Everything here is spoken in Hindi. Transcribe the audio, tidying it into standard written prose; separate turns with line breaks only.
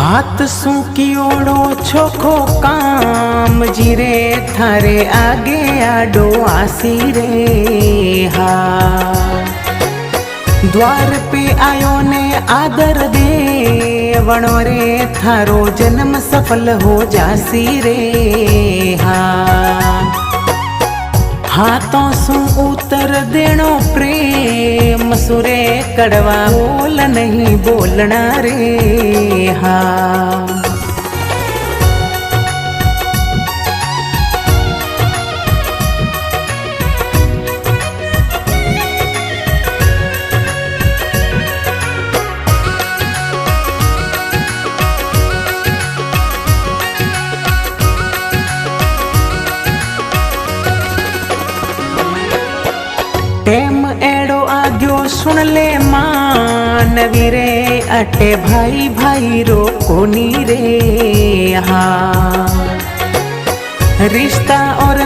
हाथ सूकियोड़ो छोखो काम जीरे थारे आगे आडो आसी रे हा। द्वार पे आयो ने आदर दे वणो रे थारो जन्म सफल हो जासी रे हा। हाथों सु उतर देनो प्रेम सुरे कड़वा बोल नहीं बोलना रे हा। टेम एड़ो आग्यो सुन ले मानवी रे अटे भाई भाई रो कोनी रे हा। रिश्ता और